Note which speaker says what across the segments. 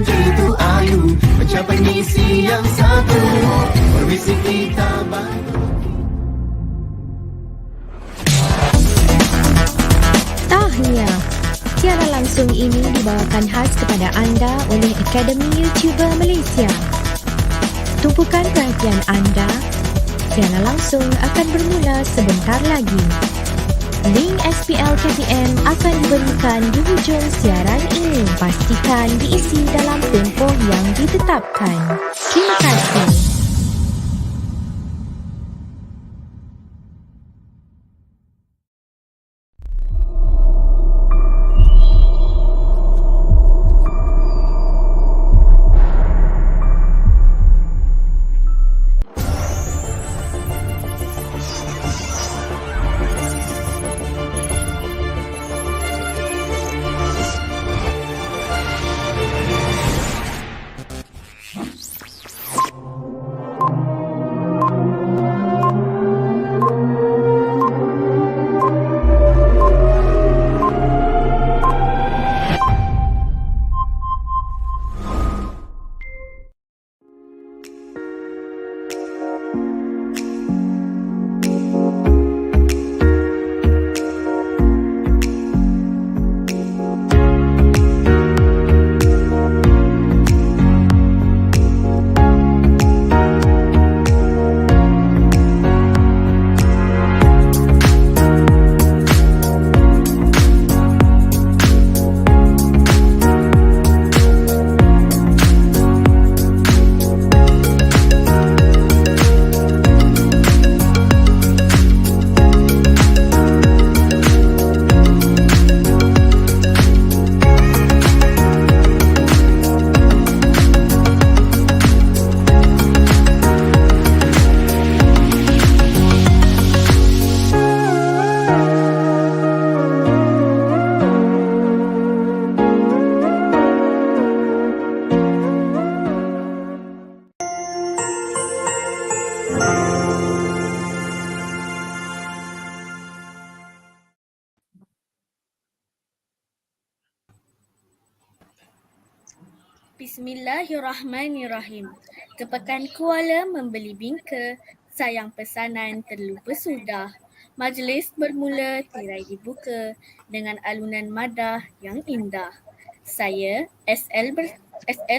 Speaker 1: jitu ayu, mencapai misi yang satu, permisi kita bantu.
Speaker 2: Tahniah. Siaran langsung ini dibawakan khas kepada anda oleh Akademi YouTuber Malaysia. Tumpukan perhatian anda. Siaran langsung akan bermula sebentar lagi. Link SPL KPM akan diberikan di hujung siaran ini. Pastikan diisi dalam tempoh yang ditetapkan. Terima kasih.
Speaker 3: Bismillahirrahmanirrahim. Kepekan Kuala membeli bingka, sayang pesanan terlupa sudah. Majlis bermula, tirai dibuka dengan alunan madah yang indah. Saya SL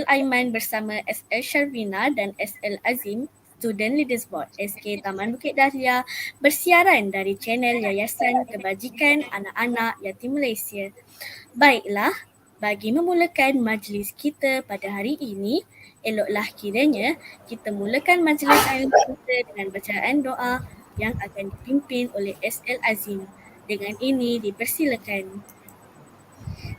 Speaker 3: Aiman bersama SL Sharvina dan SL Azim, Student Leaders Board SK Taman Bukit Dahlia, bersiaran dari channel Yayasan Kebajikan Anak-Anak Yatim Malaysia. Baiklah, bagi memulakan majlis kita pada hari ini, eloklah kiranya kita mulakan majlis ilmu kita dengan bacaan doa yang akan dipimpin oleh SL Azim. Dengan ini dipersilakan.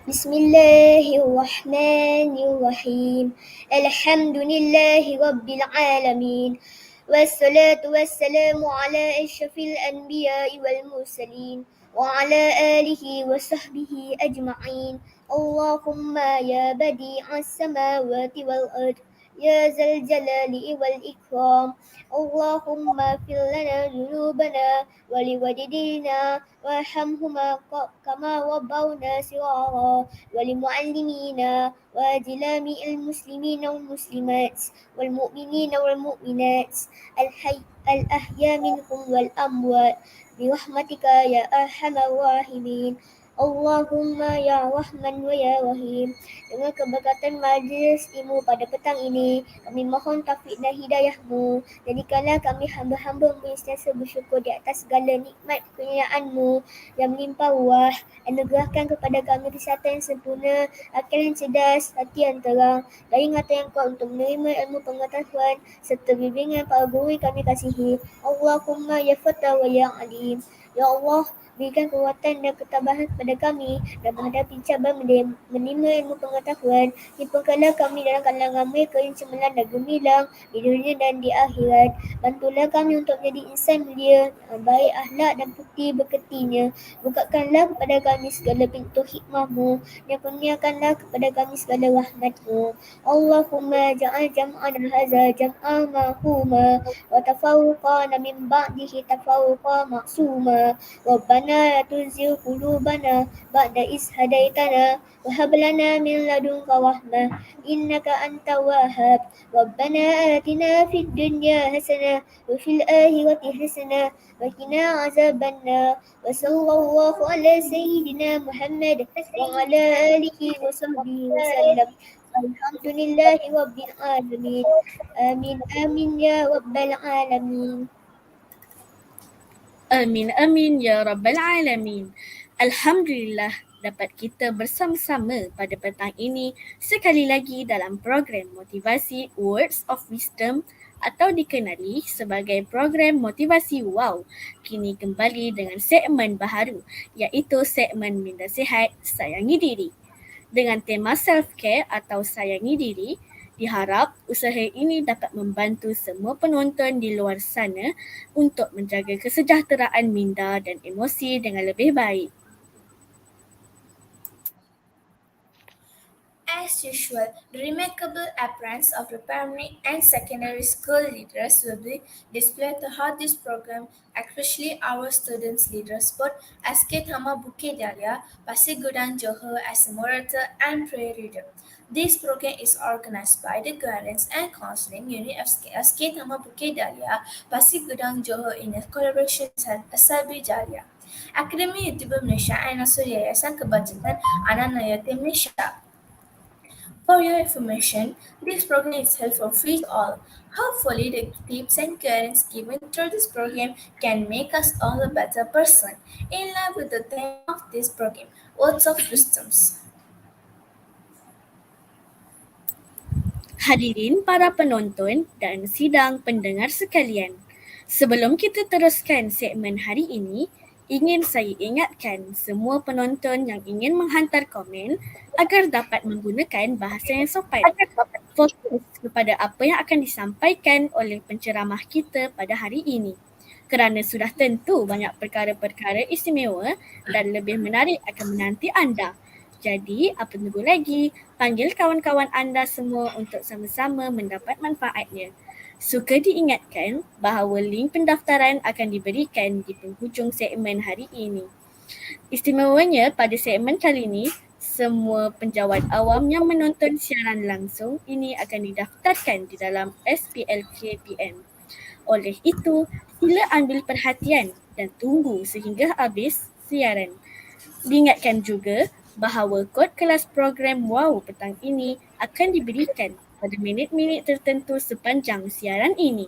Speaker 4: Bismillahirrahmanirrahim. Alhamdulillahi Rabbil Alamin. Wassalatu wassalamu ala asyrafil anbiya'i wal mursalin wa ala alihi wa sahbihi ajma'in. Allahumma ya badi'as samawati wal ard, ya zal jalali wal ikram. Allahumma fir lana dhunubana wa liwalidina warhamhuma kama rabbawna sirara, wa limuallimina wa jami'il muslimina wal muslimat wal mu'minina wal mu'minat al ahya minhum wal amwat birahmatika ya arhamar rahimin. Allahumma ya Rahman wa ya Rahim. Dengan keberkatan majlis ilmu pada petang ini, kami mohon taufik dan hidayah-Mu. Jadikanlah kami hamba-hamba-Mu yang sentiasa bersyukur di atas segala nikmat kurniaan-Mu yang melimpah ruah. Anugerahkan kepada kami kesihatan yang sempurna, akal yang cerdas, hati yang terang, dan ingatan yang kuat untuk menerima ilmu pengetahuan serta bimbingan para guru yang kami kasihi. Allahumma ya Fatah wa ya Alim. Ya Allah, berikan kekuatan dan ketabahan kepada kami dan menghadapi cabaran menerima ilmu pengetahuan. Himpunkanlah kami dalam kalangan mereka yang cemerlang dan gemilang di dunia dan di akhirat. Bantulah kami untuk menjadi insan mulia, baik akhlak dan putih berketinya. Bukakanlah kepada kami segala pintu hikmah-Mu dan kurniakanlah kepada kami segala rahmat-Mu. Allahumma ja'al jam'ana hadza jam'an marhuma wa tafarruqana min ba'dihi tafarruqan ma'suma. ربنا لا تزغ قلوبنا بعد إذ هديتنا وهب لنا من لدنك رحمة إنك أنت الوهاب ربنا آتنا في الدنيا حسنة وفي الآخرة حسنة وقنا عذاب النار وصلى الله على سيدنا محمد وعلى آله وصحبه وسلم الحمد لله رب العالمين آمين آمين يا رب العالمين.
Speaker 3: Amin amin ya rabbal alamin. Alhamdulillah dapat kita bersama-sama pada petang ini sekali lagi dalam program motivasi Words of Wisdom atau dikenali sebagai program motivasi WOW. Kini kembali dengan segmen baharu iaitu segmen Minda Sihat, Sayangi Diri. Dengan tema self-care atau sayangi diri, diharap usaha ini dapat membantu semua penonton di luar sana untuk menjaga kesejahteraan minda dan emosi dengan lebih baik.
Speaker 5: As usual, the remarkable appearance of the primary and secondary school leaders will be displayed throughout this program, especially our students' leaders, both SK Thama Bukit Dahlia, Pasir Gudang, Johor as a moderator and prayer reader. This program is organized by the Guidance and Counseling Unit of SK Thama Bukit Dahlia, Pasir Gudang, Johor in a collaboration with SLB Jaya. Akademi YouTuber Malaysia and also Yayasan Kebajikan Anak-anak Yatim Malaysia. For your information, this program is held for free to all. Hopefully, the tips and guidance given through this program can make us all a better person. In line with the theme of this program, Words of Wisdoms.
Speaker 3: Hadirin para penonton dan sidang pendengar sekalian, sebelum kita teruskan segmen hari ini, ingin saya ingatkan semua penonton yang ingin menghantar komen agar dapat menggunakan bahasa yang sopan. Fokus kepada apa yang akan disampaikan oleh penceramah kita pada hari ini. Kerana sudah tentu banyak perkara-perkara istimewa dan lebih menarik akan menanti anda. Jadi, apa tunggu lagi? Panggil kawan-kawan anda semua untuk sama-sama mendapat manfaatnya. Suka diingatkan bahawa link pendaftaran akan diberikan di penghujung segmen hari ini. Istimewanya pada segmen kali ini, semua penjawat awam yang menonton siaran langsung ini akan didaftarkan di dalam SPLKPM. Oleh itu, sila ambil perhatian dan tunggu sehingga habis siaran. Diingatkan juga bahawa kod kelas program WOW petang ini akan diberikan pada minit-minit tertentu sepanjang siaran ini.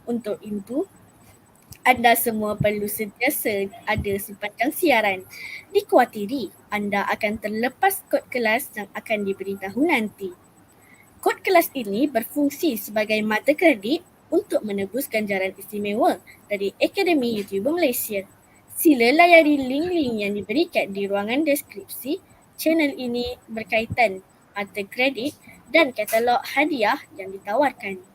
Speaker 3: Untuk itu, anda semua perlu sentiasa ada sepanjang siaran. Dikuatiri anda akan terlepas kod kelas yang akan diberitahu nanti. Kod kelas ini berfungsi sebagai mata kredit untuk menebus ganjaran istimewa dari Akademi YouTuber Malaysia. Sila layari link-link yang diberikan di ruangan deskripsi channel ini berkaitan mata kredit dan katalog hadiah yang ditawarkan.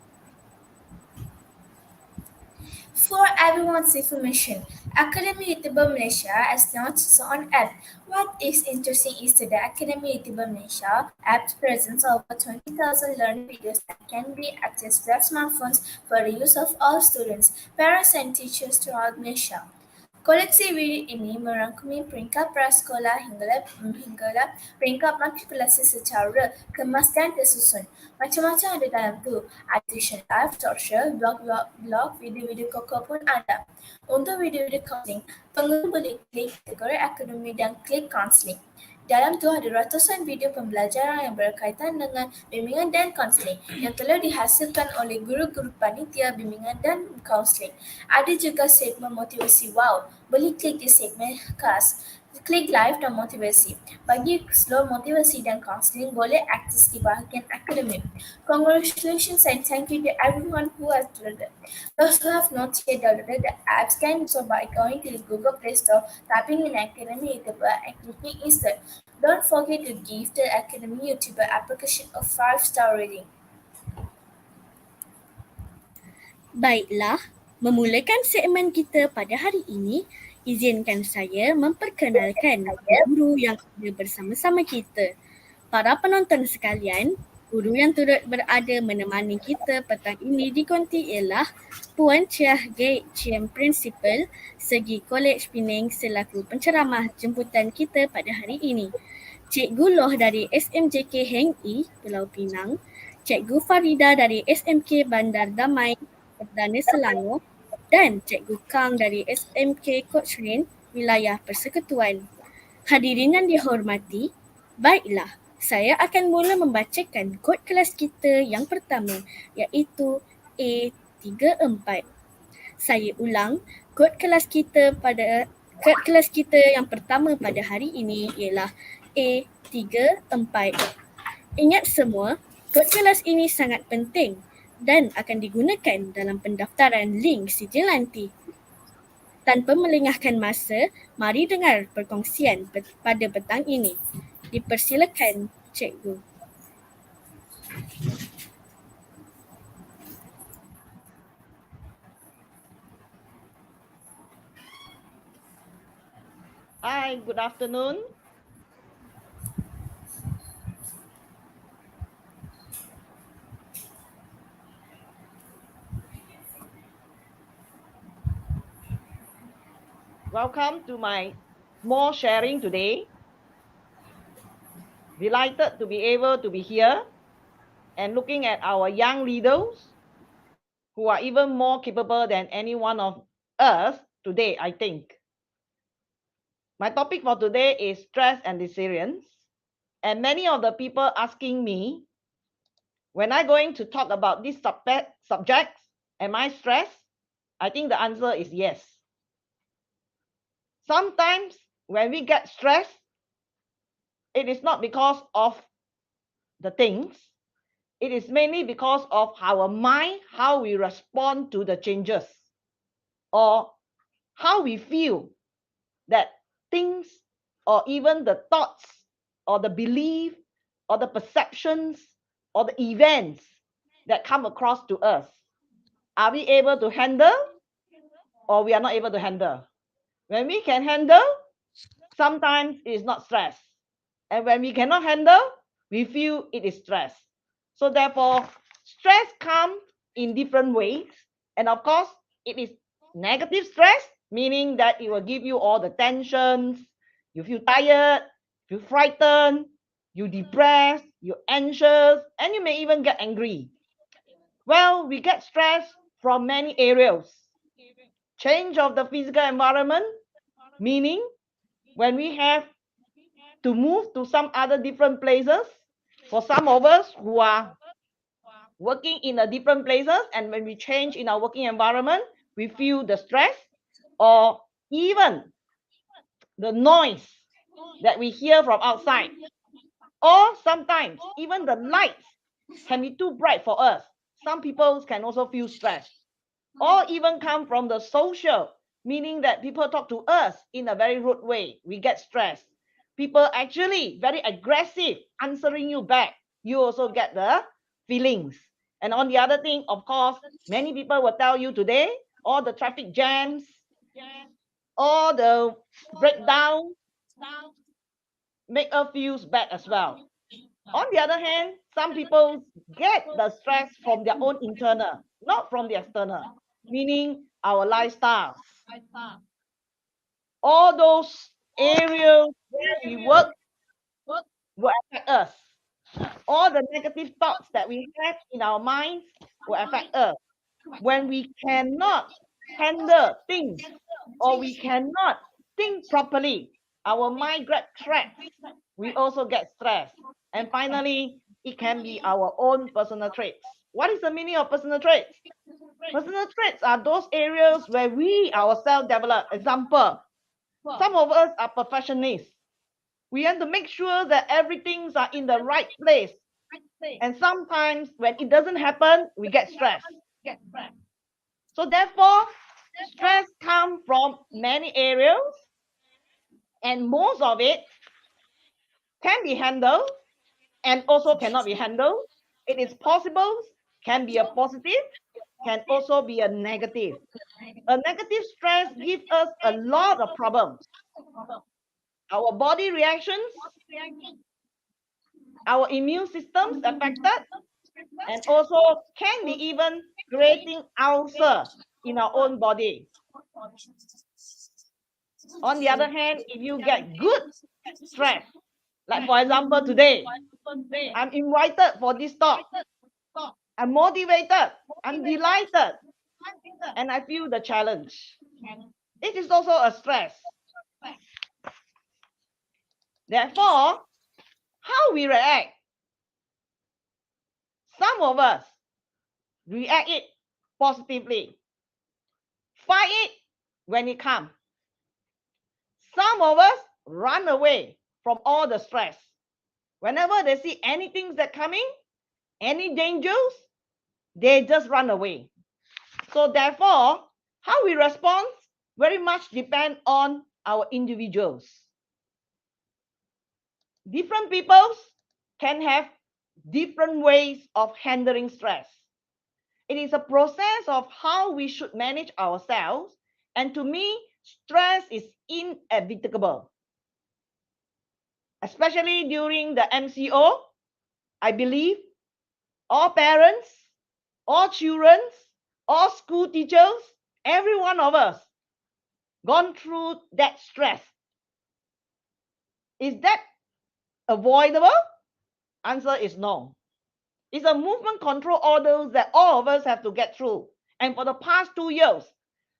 Speaker 5: For everyone's information, Akademi YouTuber Malaysia has launched its own app. What is interesting is that the Akademi YouTuber Malaysia app presents over 20,000 learning videos that can be accessed via smartphones for the use of all students, parents and teachers throughout Malaysia. Koleksi video ini merangkumi peringkat prasekolah hinggalah peringkat matrikulasi secara kemas dan tersusun. Macam-macam ada dalam tu. Ada tuition live, social, blog, video-video kokok pun ada. Untuk video-video counseling, pengguna boleh klik kategori akademi dan klik counseling. Dalam tu ada ratusan video pembelajaran yang berkaitan dengan bimbingan dan kaunseling yang telah dihasilkan oleh guru-guru panitia bimbingan dan kaunseling. Ada juga segmen motivasi WOW. Boleh klik di segmen khas. Klik live dan motivasi. Bagi slow motivasi dan kaunseling boleh akses di bahagian akademik. Congratulations and thank you to everyone who has downloaded. Those who have not yet downloaded the apps can do so by going to the Google Play Store, typing in Academy YouTuber and clicking install. Don't forget to give the Academy YouTuber application a 5-star rating.
Speaker 3: Baiklah, memulakan segmen kita pada hari ini, izinkan saya memperkenalkan guru yang ada bersama-sama kita. Para penonton sekalian, Guru yang turut berada menemani kita petang ini di konti ialah Puan Chiah Gate Chiem Principal Segi Kolej Penang selaku penceramah jemputan kita pada hari ini. Cikgu Loh dari SMJK Heng E, Pulau Pinang, Cikgu Farida dari SMK Bandar Damai, Perdana Selangor dan Cikgu Kang dari SMK Cochrane, Wilayah Persekutuan. Hadirin yang dihormati, baiklah, saya akan mula membacakan kod kelas kita yang pertama iaitu A34. Saya ulang, kod kelas kita yang pertama pada hari ini ialah A34. Ingat semua, kod kelas ini sangat penting dan akan digunakan dalam pendaftaran link sijil nanti. Tanpa melengahkan masa, mari dengar perkongsian pada petang ini. Dipersilakan, Cikgu.
Speaker 6: Hi, good afternoon. Welcome to my small sharing today. Delighted to be able to be here and looking at our young leaders who are even more capable than any one of us today, I think. My topic for today is stress and resilience. And many of the people asking me, when I'm going to talk about these subjects, am I stressed? I think the answer is yes. Sometimes when we get stressed, it is not because of the things. It is mainly because of our mind, how we respond to the changes, or how we feel that things, or even the thoughts, or the belief, or the perceptions, or the events that come across to us. Are we able to handle, or we are not able to handle? When we can handle, sometimes it is not stress. And when we cannot handle, we feel it is stress. So therefore, stress comes in different ways. And of course, it is negative stress, meaning that it will give you all the tensions. You feel tired, you feel frightened, you depressed, you're anxious, and you may even get angry. Well, we get stress from many areas. Change of the physical environment, meaning when we have to move to some other different places. For some of us who are working in a different places, and when we change in our working environment, we feel the stress, or even the noise that we hear from outside, or sometimes even the lights can be too bright for us. Some people can also feel stressed, or even come from the social, meaning that people talk to us in a very rude way. We get stressed. People actually very aggressive answering you back. You also get the feelings. And on the other thing, of course, many people will tell you today, all the traffic jams, all the breakdown make us feel bad as well. On the other hand, some people get the stress from their own internal, not from the external, meaning our lifestyles. All those areas where we work will affect us. All the negative thoughts that we have in our minds will affect us. When we cannot handle things, or we cannot think properly, our mind gets trapped. We also get stressed. And finally, it can be our own personal traits. What is the meaning of personal traits? Personal traits are those areas where we ourselves develop. Example, some of us are perfectionists. We want to make sure that everything's are in the right place. And sometimes when it doesn't happen, we get stressed. So therefore, stress comes from many areas, and most of it can be handled and also cannot be handled. It is possible, can be a positive, can also be a negative. A negative stress gives us a lot of problems. Our body reactions our immune systems affected, and also can be even creating ulcer in our own body. On the other hand, if you get good stress, like for example today, I'm invited for this talk, I'm motivated, I'm delighted, and I feel the challenge. It is also a stress. Therefore, how we react, some of us react it positively, fight it when it comes. Some of us run away from all the stress. Whenever they see anything that coming, any dangers, they just run away. So therefore, how we respond very much depend on our individuals. Different peoples can have different ways of handling stress. It is a process of how we should manage ourselves. And to me, stress is inevitable. Especially during the MCO, I believe all parents, all children, all school teachers, every one of us gone through that stress. Is that avoidable? Answer is no. It's a movement control orders that all of us have to get through. And for the past 2 years,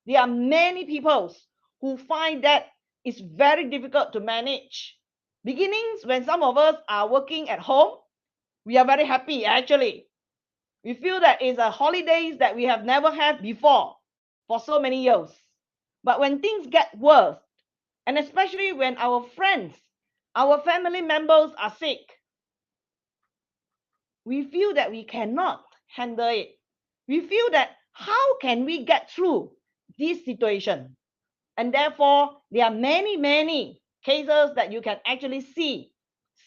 Speaker 6: there are many people who find that it's very difficult to manage. Beginnings when some of us are working at home, we are very happy actually. We feel that it's a holidays that we have never had before for so many years. But when things get worse, and especially when our friends, our family members are sick, we feel that we cannot handle it. We feel that how can we get through this situation? And therefore, there are many, many cases that you can actually see,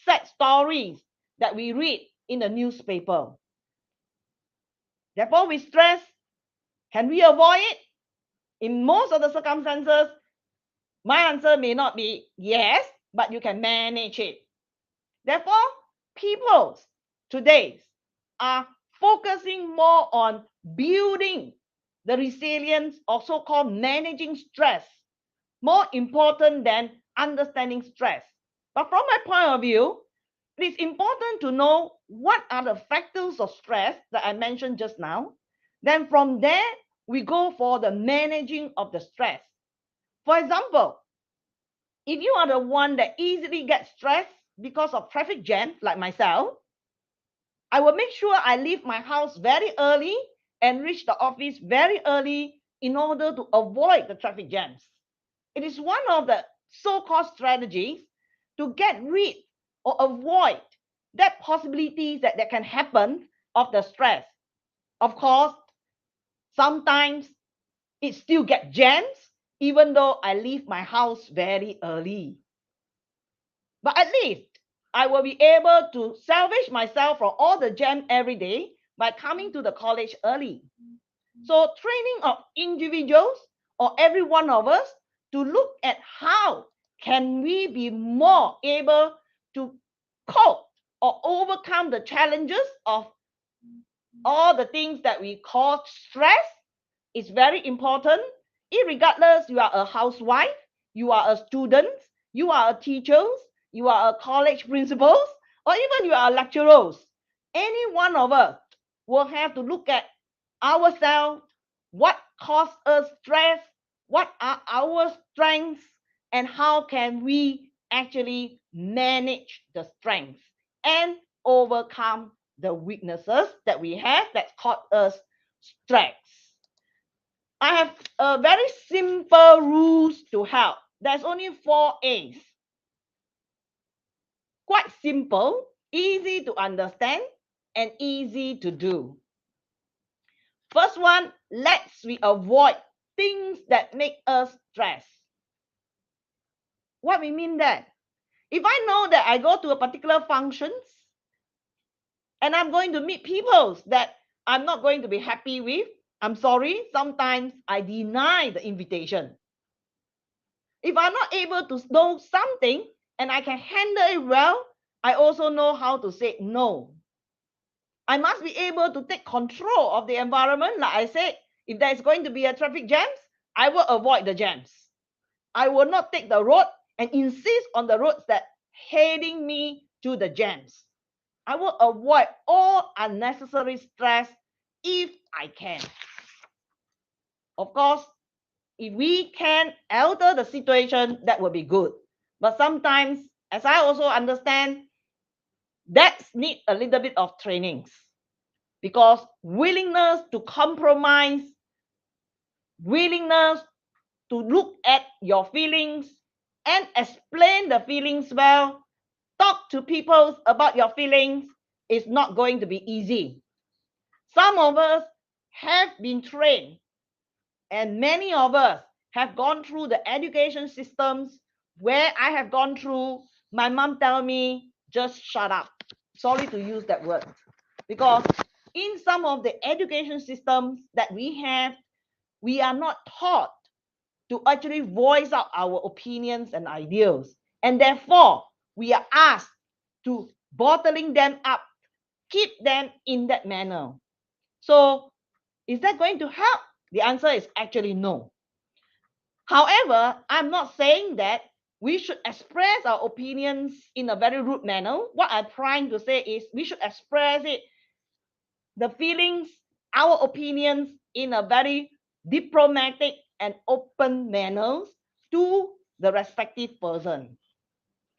Speaker 6: sad stories that we read in the newspaper. Therefore, with stress, can we avoid it? In most of the circumstances, my answer may not be yes, but you can manage it. Therefore, people today are focusing more on building the resilience or so-called managing stress, more important than understanding stress. But from my point of view, it is important to know what are the factors of stress that I mentioned just now. Then from there, we go for the managing of the stress. For example, if you are the one that easily gets stressed because of traffic jam, like myself, I will make sure I leave my house very early and reach the office very early in order to avoid the traffic jams. It is one of the so-called strategies to get rid or avoid that possibilities that can happen of the stress. Of course, sometimes it still gets jams even though I leave my house very early. But at least I will be able to salvage myself from all the jam every day by coming to the college early. So training of individuals or every one of us to look at how can we be more able to cope or overcome the challenges of all the things that we call stress is very important. Irregardless, you are a housewife, you are a student, you are a teacher, you are a college principal, or even you are lecturers. Any one of us will have to look at ourselves, what causes us stress, what are our strengths, and how can we actually manage the strengths and overcome the weaknesses that we have that cause us stress. I have a very simple rules to help. There's only 4 A's. Quite simple, easy to understand, and easy to do. First one, let's we avoid things that make us stress. What we mean that? If I know that I go to a particular functions and I'm going to meet people that I'm not going to be happy with, I'm sorry, sometimes I deny the invitation. If I'm not able to know something and I can handle it well, I also know how to say no. I must be able to take control of the environment. Like I said, if there is going to be a traffic jams, I will avoid the jams. I will not take the road and insist on the roads that heading me to the jams. I will avoid all unnecessary stress if I can. Of course, if we can alter the situation, that will be good. But sometimes, as I also understand, that need a little bit of trainings, because willingness to compromise, willingness to look at your feelings and explain the feelings well, talk to people about your feelings, is not going to be easy. Some of us have been trained, and many of us have gone through the education systems where I have gone through. My mom tell me, just shut up. Sorry to use that word, because in some of the education systems that we have, we are not taught to actually voice out our opinions and ideals. And therefore, we are asked to bottling them up, keep them in that manner. So, is that going to help? The answer is actually no. However, I'm not saying that we should express our opinions in a very rude manner. What I'm trying to say is we should express it, the feelings, our opinions, in a very diplomatic and open manner to the respective person.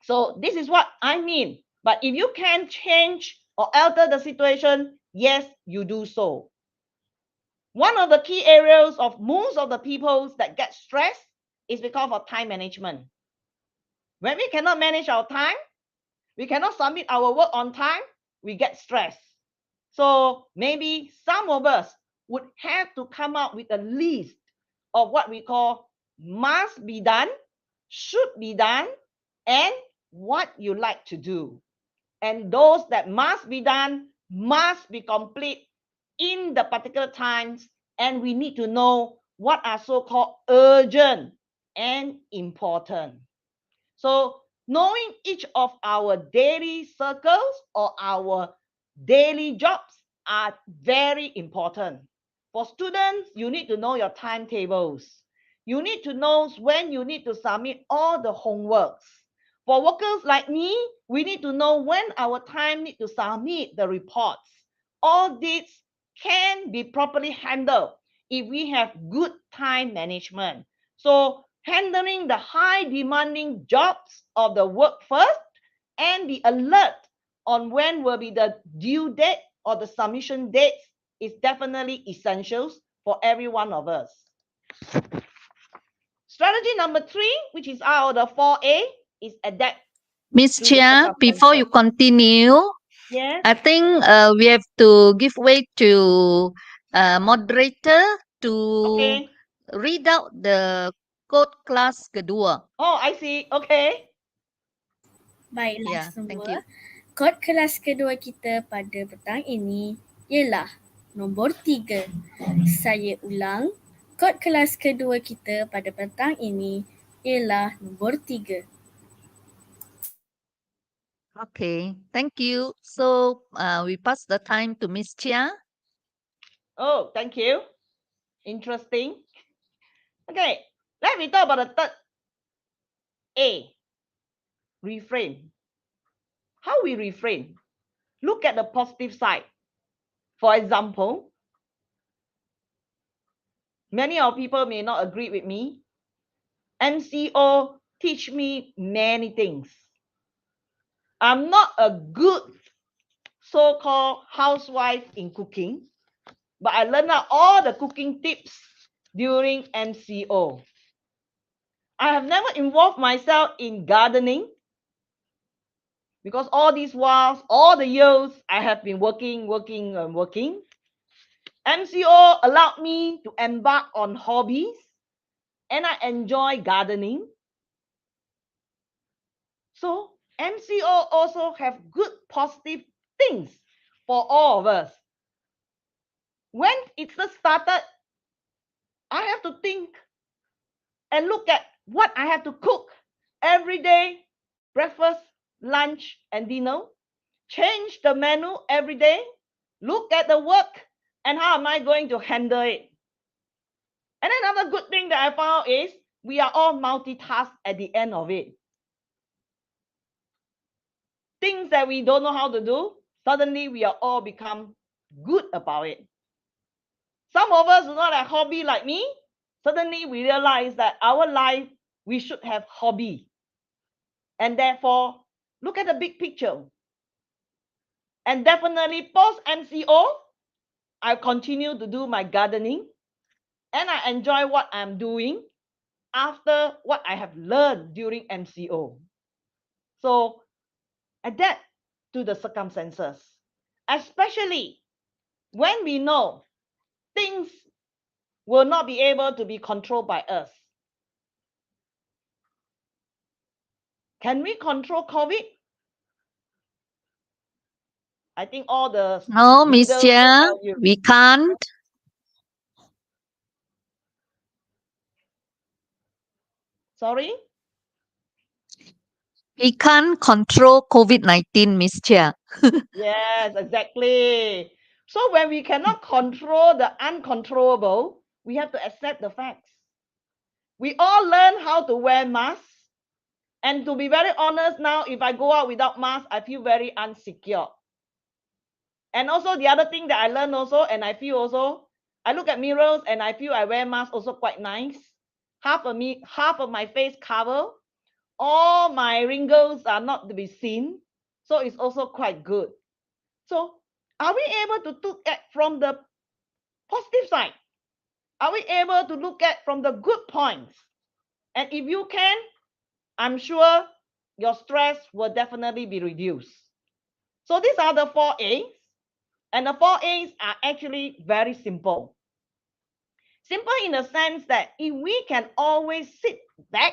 Speaker 6: So this is what I mean. But if you can change or alter the situation, yes, you do so. One of the key areas of most of the people that get stressed is because of time management. When we cannot manage our time, we cannot submit our work on time, we get stressed. So maybe some of us would have to come up with a list of what we call must be done, should be done, and what you like to do. And those that must be done must be complete in the particular times, and we need to know what are so-called urgent and important. So knowing each of our daily circles or our daily jobs are very important. For students, you need to know your timetables. You need to know when you need to submit all the homeworks. For workers like me, we need to know when our time need to submit the reports. All this can be properly handled if we have good time management. So handling the high demanding jobs of the work first, and be alert on when will be the due date or the submission dates, is definitely essentials for every one of us. Strategy number 3, which is out of the 4A, is adapt.
Speaker 7: Miss Chia, before you continue,
Speaker 6: Yes.
Speaker 7: I think we have to give way to moderator to
Speaker 6: Okay.
Speaker 7: read out the code kelas kedua.
Speaker 6: Oh, I see. Okay.
Speaker 3: Baiklah
Speaker 7: Yeah, thank
Speaker 3: semua.
Speaker 7: you.
Speaker 3: Kod kelas kedua kita pada petang ini ialah nombor 3. Saya ulang, kod kelas kedua kita pada petang ini ialah nombor 3.
Speaker 7: Okay, thank you. So we pass the time to Miss Chia.
Speaker 6: Oh, thank you. Interesting. Okay, let me talk about the third A. Reframe. How we reframe? Look at the positive side. For example, many of people may not agree with me. MCO teach me many things. I'm not a good so-called housewife in cooking, but I learned out all the cooking tips during MCO. I have never involved myself in gardening because all these whiles, all the years, I have been working. MCO allowed me to embark on hobbies, and I enjoy gardening. So MCO also have good positive things for all of us. When it first started, I have to think and look at what I have to cook every day: breakfast, lunch and dinner, change the menu every day, look at the work and how am I going to handle it. And another good thing that I found is we are all multitask at the end of it. Things that we don't know how to do, suddenly we are all become good about it. Some of us do not have hobby like me. Suddenly we realize that our life, we should have hobby. And therefore, look at the big picture. And definitely post MCO, I continue to do my gardening and I enjoy what I'm doing after what I have learned during MCO. So adapt to the circumstances, especially when we know things will not be able to be controlled by us. Can we control COVID? I think all the
Speaker 7: No, Miss
Speaker 6: leaders will
Speaker 7: Chia,
Speaker 6: tell you.
Speaker 7: we can't.
Speaker 6: Sorry?
Speaker 7: We can't control COVID-19, Miss Chia.
Speaker 6: Yes, exactly. So when we cannot control the uncontrollable, we have to accept the facts. We all learn how to wear masks. And to be very honest now, if I go out without mask, I feel very insecure. And also the other thing that I learned also, and I feel also, I look at mirrors and I feel I wear mask also quite nice. Half of my face cover. All my wrinkles are not to be seen. So it's also quite good. So are we able to look at from the positive side? Are we able to look at from the good points? And if you can, I'm sure your stress will definitely be reduced. So these are the 4 A's. And the 4 A's are actually very simple. Simple in the sense that if we can always sit back,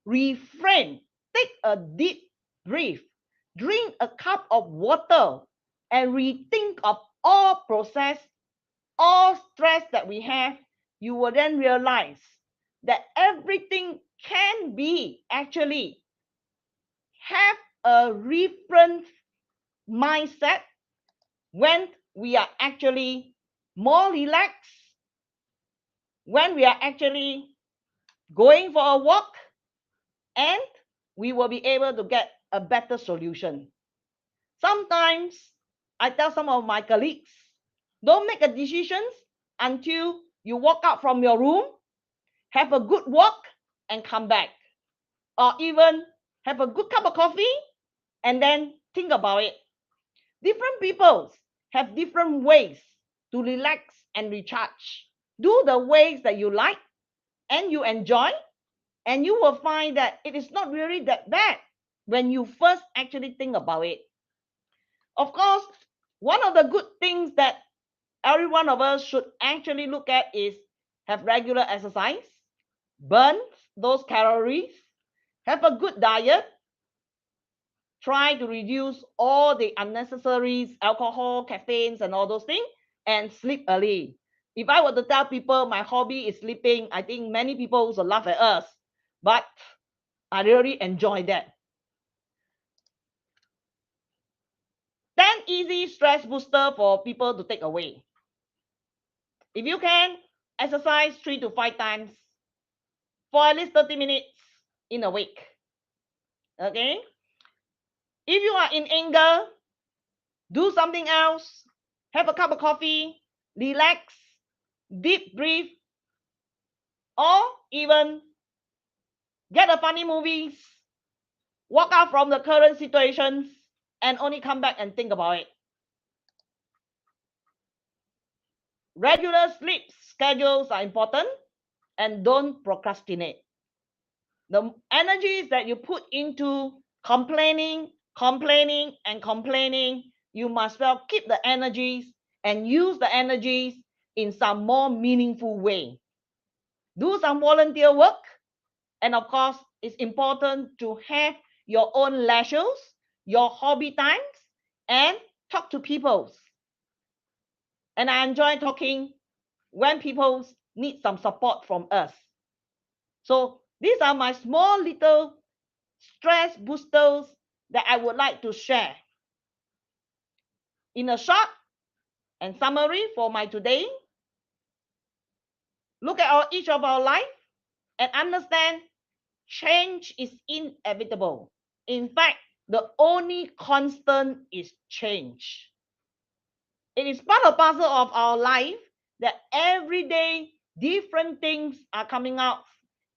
Speaker 6: refrain, take a deep breath, drink a cup of water, and rethink of all process, all stress that we have, you will then realize that everything can be actually have a different mindset when we are actually more relaxed, when we are actually going for a walk, and we will be able to get a better solution. Sometimes I tell some of my colleagues, don't make a decision until you walk out from your room, have a good walk, and come back. Or even have a good cup of coffee and then think about it. Different people have different ways to relax and recharge. Do the ways that you like and you enjoy, and you will find that it is not really that bad when you first actually think about it. Of course, one of the good things that every one of us should actually look at is have regular exercise, burn those calories, have a good diet, try to reduce all the unnecessary alcohol, caffeines, and all those things, and sleep early. If I were to tell people my hobby is sleeping, I think many people will laugh at us. But I really enjoy that. 10 easy stress booster for people to take away. If you can, exercise 3 to 5 times for at least 30 minutes in a week. Okay? If you are in anger, do something else. Have a cup of coffee, relax, deep breathe, or even get a funny movies, walk out from the current situations, and only come back and think about it. Regular sleep schedules are important, and don't procrastinate. The energies that you put into complaining, you must well keep the energies and use the energies in some more meaningful way. Do some volunteer work. And of course, it's important to have your own leisures, your hobby times, and talk to people. And I enjoy talking when people need some support from us. So these are my small little stress boosters that I would like to share. In a short and summary for my today, look at each of our life and understand change is inevitable. In fact, the only constant is change. It is part and parcel of our life that every day different things are coming out,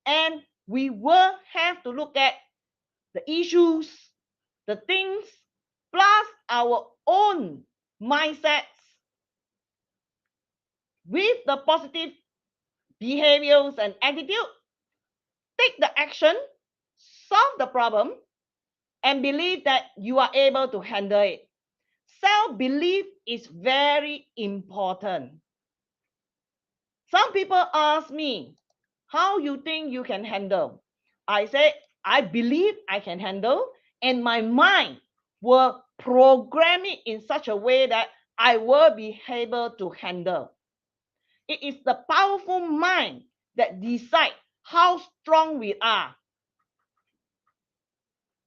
Speaker 6: and we will have to look at the issues, the things, plus our own mindsets with the positive behaviors and attitude. Take the action, solve the problem, and believe that you are able to handle it. Self-belief is very important. Some people ask me, how you think you can handle? I say, I believe I can handle, and my mind will program it in such a way that I will be able to handle. It is the powerful mind that decides how strong we are.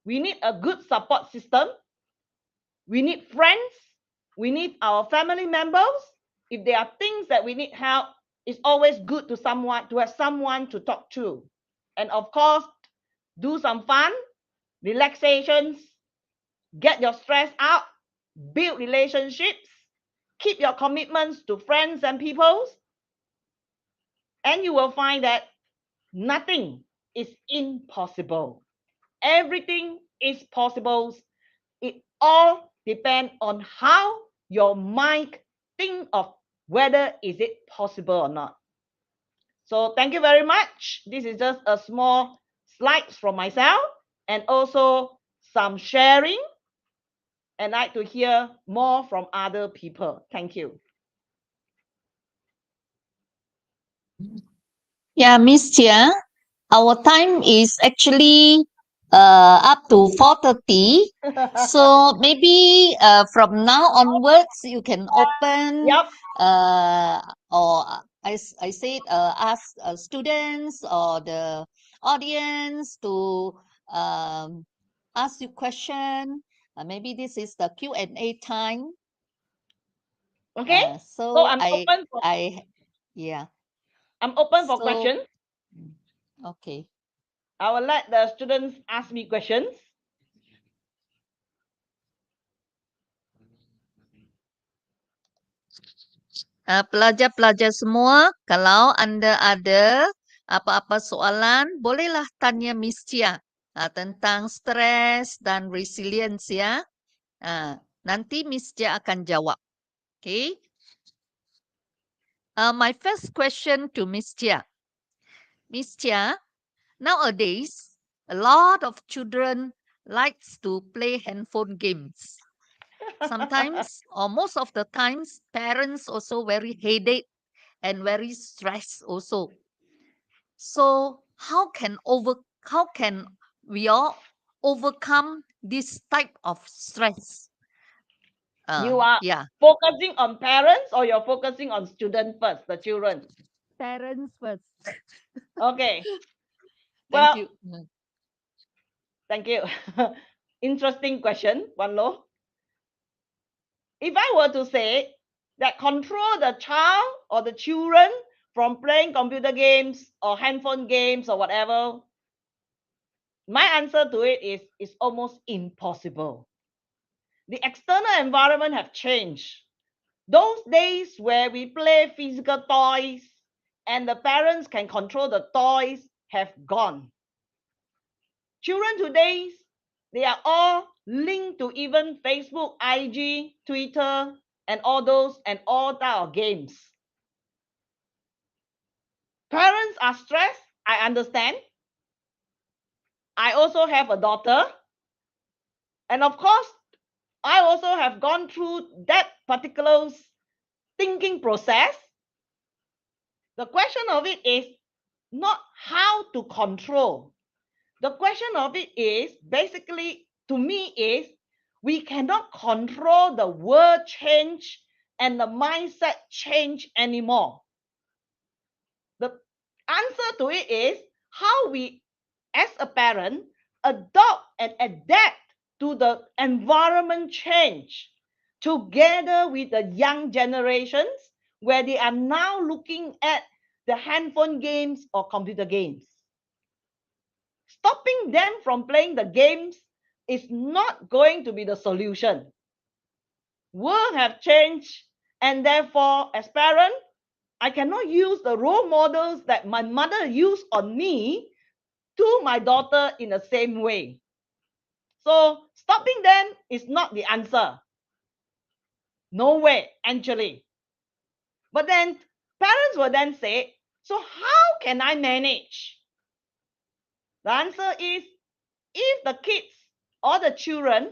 Speaker 6: We need a good support system. We need friends. We need our family members. If there are things that we need help, it's always good to have someone to talk to. And of course, do some fun, relaxations, get your stress out, build relationships, keep your commitments to friends and people, and you will find that nothing is impossible. Everything is possible. It all depends on how your mind think of whether is it possible or not. So thank you very much. This is just a small slides from myself and also some sharing. And I'd like to hear more from other people. Thank you.
Speaker 7: Yeah, Miss Chia, our time is actually up to 4:30. So maybe from now onwards, you can open
Speaker 6: Yep.
Speaker 7: or I said ask students or the audience to ask you question. Maybe this is the Q&A time.
Speaker 6: Okay.
Speaker 7: So
Speaker 6: I'm open for
Speaker 7: yeah.
Speaker 6: I'm open for
Speaker 7: So,
Speaker 6: questions.
Speaker 7: okay.
Speaker 6: I will let the students ask me questions.
Speaker 7: Pelajar-pelajar semua, kalau anda ada apa-apa soalan, bolehlah tanya Miss Chia tentang stres dan resilience ya. Nanti Miss Chia akan jawab. Okay. My first question to Miss Chia. Miss Chia, nowadays, a lot of children likes to play handphone games. Sometimes, or most of the times, parents also very headache and very stressed also. So how can we all overcome this type of stress?
Speaker 6: You are
Speaker 7: Yeah,
Speaker 6: focusing on parents or you're focusing on students first, the children?
Speaker 7: parents first.
Speaker 6: Okay.
Speaker 7: Thank
Speaker 6: Well,
Speaker 7: you.
Speaker 6: thank you. Interesting question, Wan Lo. If I were to say that control the child or the children from playing computer games or handphone games or whatever, my answer to it is almost impossible. The external environment have changed. Those days where we play physical toys and the parents can control the toys have gone. Children today, they are all linked to even Facebook, IG, Twitter, and all those and all type of games. Parents are stressed. I understand. I also have a daughter. And of course, I also have gone through that particular thinking process. The question of it is not how to control. The question of it is basically, to me, is we cannot control the world change and the mindset change anymore. The answer to it is how we, as a parent, adopt and adapt to the environment change together with the young generations, where they are now looking at the handphone games or computer games. Stopping them from playing the games is not going to be the solution. World have changed, and therefore, as parent, I cannot use the role models that my mother used on me to my daughter in the same way. So stopping them is not the answer. No way, actually. But then parents will then say, so how can I manage? The answer is, if the kids or the children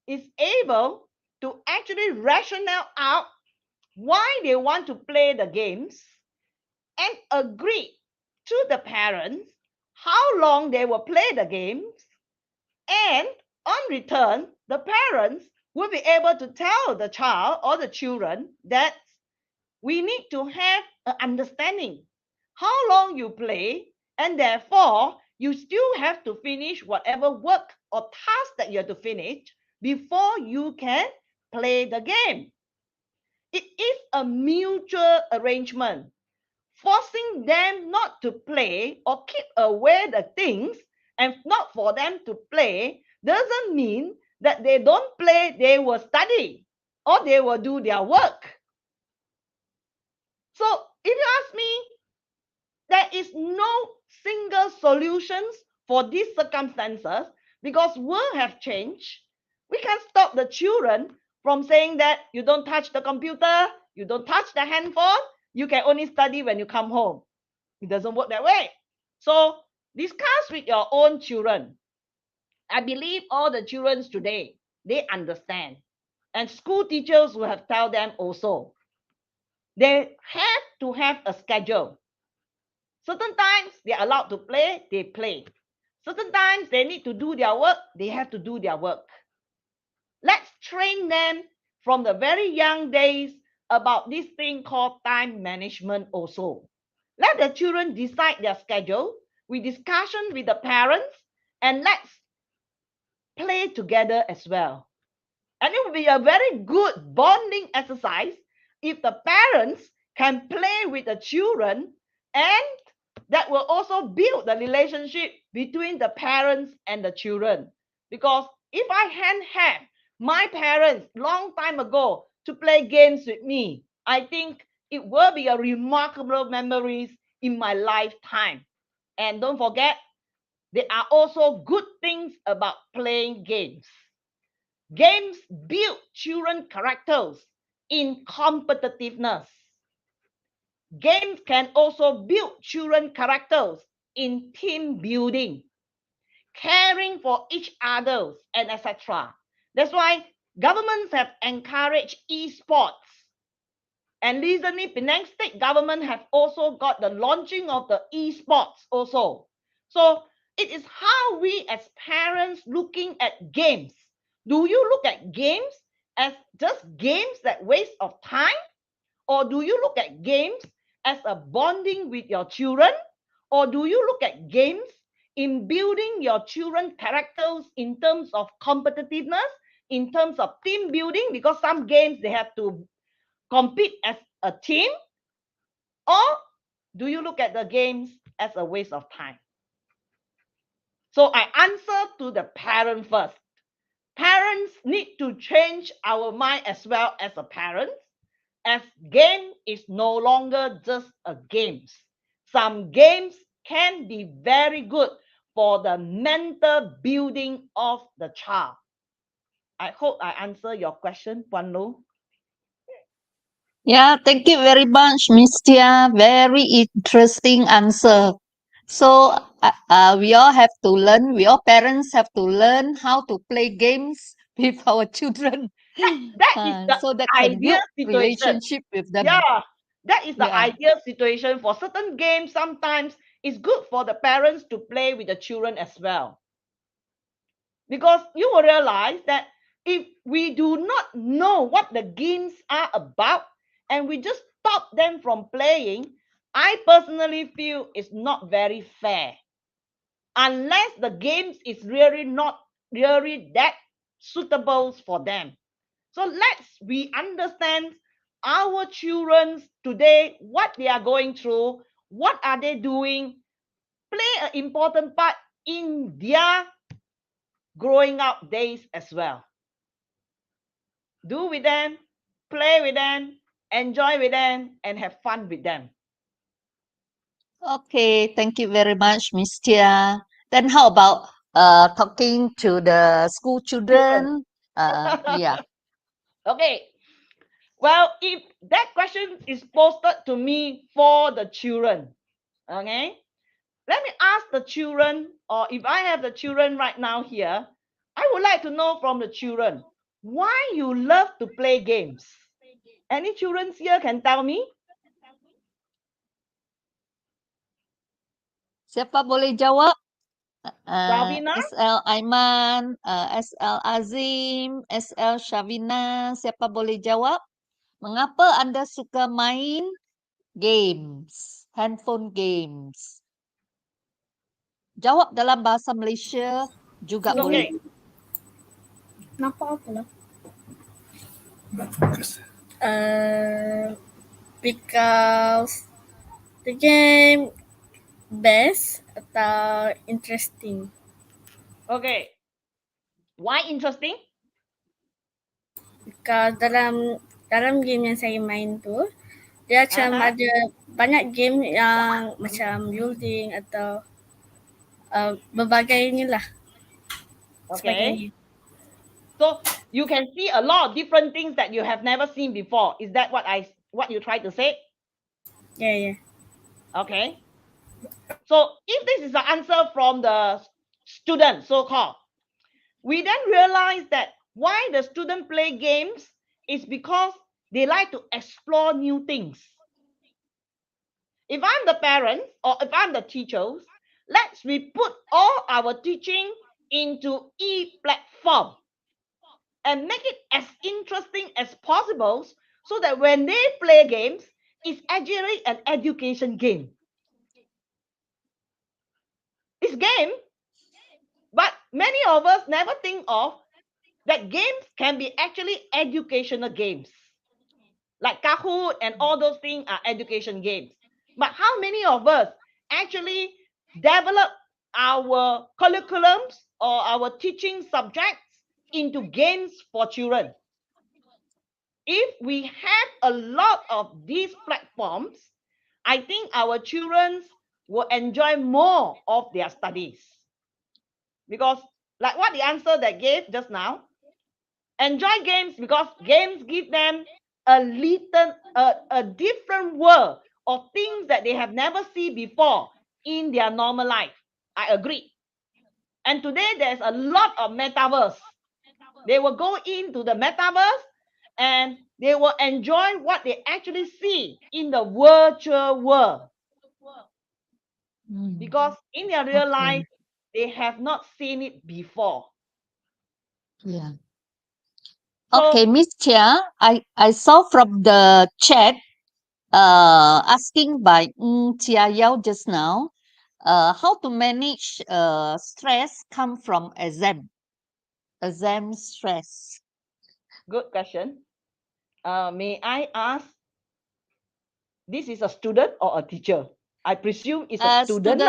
Speaker 6: is able to actually rationale out why they want to play the games and agree to the parents how long they will play the games, and on return, the parents will be able to tell the child or the children that we need to have an understanding how long you play, and therefore you still have to finish whatever work or task that you have to finish before you can play the game. It is a mutual arrangement. Forcing them not to play or keep away the things and not for them to play doesn't mean that they don't play, they will study or they will do their work. So if you ask me, there is no single solutions for these circumstances, because world have changed. We can't stop the children from saying that you don't touch the computer, you don't touch the handphone, you can only study when you come home. It doesn't work that way. So discuss with your own children. I believe all the children today, they understand. And school teachers will have tell them also. They have to have a schedule. Certain times they're allowed to play, they play. Certain times they need to do their work, they have to do their work. Let's train them from the very young days about this thing called time management also. Let the children decide their schedule with discussion with the parents, and let's play together as well. And it will be a very good bonding exercise if the parents can play with the children, and that will also build the relationship between the parents and the children. Because if I hadn't had my parents long time ago to play games with me, I think it will be a remarkable memories in my lifetime. And don't forget, there are also good things about playing games. Games build children characters in competitiveness. Games can also build children characters in team building, caring for each other, and etc. That's why governments have encouraged esports. And recently, Penang State government have also got the launching of the esports also. So it is how we as parents looking at games. Do you look at games as just games that waste of time? Or do you look at games as a bonding with your children? Or do you look at games in building your children characters in terms of competitiveness, in terms of team building? Because some games they have to compete as a team. Or do you look at the games as a waste of time? So I answer to the parent first. Parents need to change our mind as well as a parent, as game is no longer just a games. Some games can be very good for the mental building of the child. I hope I answer your question, Puan Lo.
Speaker 7: Yeah, thank you very much, Miss Tia. Very interesting answer. So we all have to learn, we all parents have to learn how to play games with our children.
Speaker 6: That is the
Speaker 7: So that can
Speaker 6: ideal
Speaker 7: build
Speaker 6: situation.
Speaker 7: relationship with them.
Speaker 6: Yeah, that is the
Speaker 7: Yeah.
Speaker 6: ideal situation. For certain games, sometimes it's good for the parents to play with the children as well. Because you will realize that if we do not know what the games are about and we just stop them from playing, I personally feel it's not very fair. Unless the games is really not really that suitable for them. So we understand our children today, what they are going through, what are they doing, play an important part in their growing up days as well. Do with them, play with them, enjoy with them, and have fun with them.
Speaker 7: Okay, thank you very much, Miss Tia. Then how about talking to the school children? Yeah.
Speaker 6: Okay. Well, if that question is posted to me for the children, okay, let me ask the children, or if I have the children right now here, I would like to know from the children why you love to play games. Any children here can tell me?
Speaker 7: Siapa boleh jawab?
Speaker 6: Ravina?
Speaker 7: SL Aiman, SL Azim, SL Shavina, siapa boleh jawab? Mengapa Anda suka main games, handphone games? Jawab dalam bahasa Malaysia juga
Speaker 6: It's
Speaker 7: boleh.
Speaker 6: okay.
Speaker 3: Nampak apa lah? Because the game best atau interesting.
Speaker 6: Okay. Why interesting?
Speaker 3: Because dalam game yang saya main tu, dia macam ada banyak game yang macam building atau berbagai inilah.
Speaker 6: Okay. So you can see a lot of different things that you have never seen before. Is that what you try to say?
Speaker 3: Yeah.
Speaker 6: Okay. So if this is the answer from the student, so-called, we then realize that why the student play games is because they like to explore new things. If I'm the parent or if I'm the teachers, let's we put all our teaching into e-platform and make it as interesting as possible so that when they play games, it's actually an education game. It's game, but many of us never think of that games can be actually educational games. Like Kahoot and all those things are education games. But how many of us actually develop our curriculums or our teaching subjects into games for children? If we have a lot of these platforms, I think our children will enjoy more of their studies. Because like what the answer that gave just now, enjoy games because games give them a different world of things that they have never seen before in their normal life. I agree. And today there's a lot of metaverse. They will go into the metaverse and they will enjoy what they actually see in the virtual world. Because in their real life, they have not seen it before.
Speaker 7: Yeah.
Speaker 6: So,
Speaker 7: Okay, Miss Chia, I saw from the chat asking by Chia Yao just now, how to manage stress come from exam stress.
Speaker 6: good question. May I ask, this is a student or a teacher? I presume it's a student.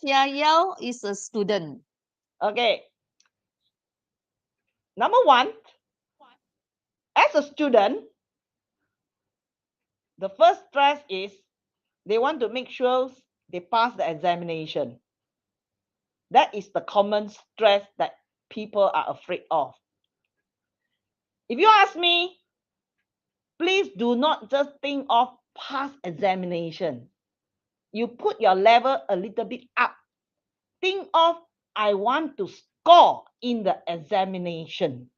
Speaker 7: Chia Yao is a student.
Speaker 6: Okay. Number one, as a student, the first stress is they want to make sure they pass the examination. That is the common stress that people are afraid of. If you ask me, please do not just think of pass examination. You put your level a little bit up. Think of, I want to score in the examination.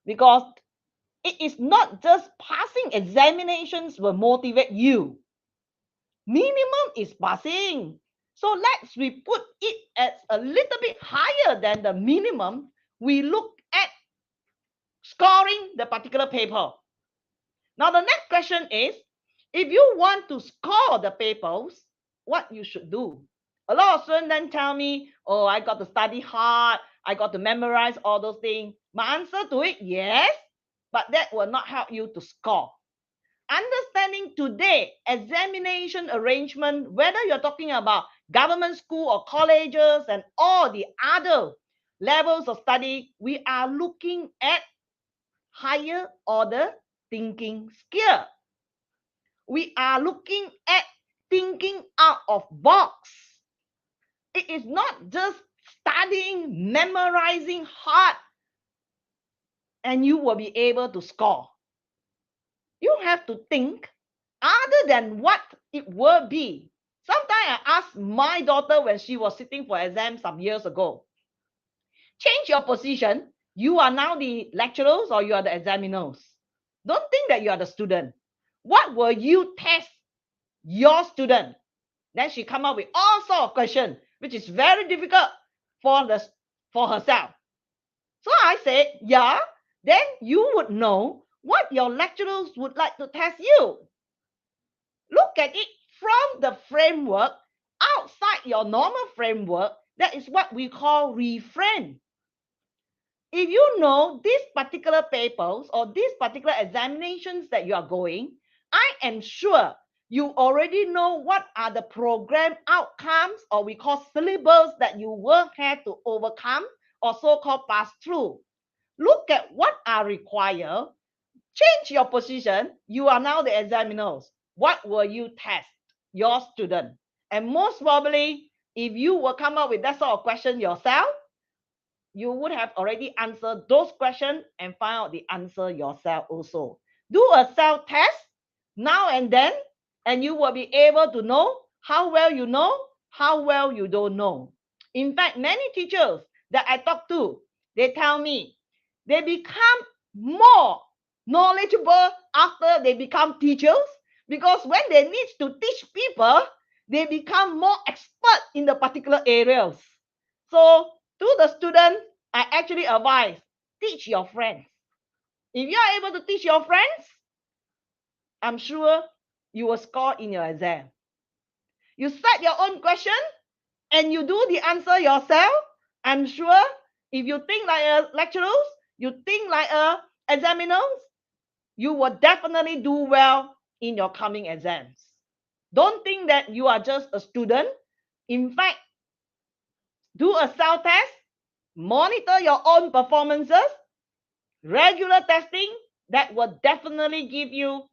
Speaker 6: Because it is not just passing examinations will motivate you. Minimum is passing. So let's we put it as a little bit higher than the minimum. We look at scoring the particular paper. Now the next question is, if you want to score the papers, what you should do? A lot of students then tell me, oh, I got to study hard, I got to memorize all those things. My answer to it, yes, but that will not help you to score. Understanding today examination arrangement, whether you're talking about government school or colleges and all the other levels of study, we are looking at higher order thinking skill. We are looking at thinking out of box. It is not just studying, memorizing hard, and you will be able to score. You have to think other than what it will be. Sometimes I asked my daughter when she was sitting for exam some years ago, change your position. You are now the lecturers or you are the examiners. Don't think that you are the student. What will you test your student? Then she come up with all sorts of questions, which is very difficult for herself. So I said, yeah, then you would know what your lecturers would like to test you. Look at it from the framework outside your normal framework. That is what we call reframe. If you know these particular papers or these particular examinations that you are going, I am sure you already know what are the program outcomes, or we call syllabus, that you will have to overcome or so-called pass through. Look at what are required. Change your position. You are now the examiners. What will you test your student? And most probably, if you will come up with that sort of question yourself, you would have already answered those questions and find out the answer yourself also. Do a self-test now and then, and you will be able to know how well you know, how well you don't know. In fact, many teachers that I talk to, they tell me they become more knowledgeable after they become teachers, because when they need to teach people, they become more expert in the particular areas. So to the student, I actually advise, teach your friends. If you are able to teach your friends, I'm sure you will score in your exam. You set your own question and you do the answer yourself. I'm sure if you think like a lecturer, you think like a examiner, you will definitely do well in your coming exams. Don't think that you are just a student. In fact, do a self-test, monitor your own performances, regular testing, that will definitely give you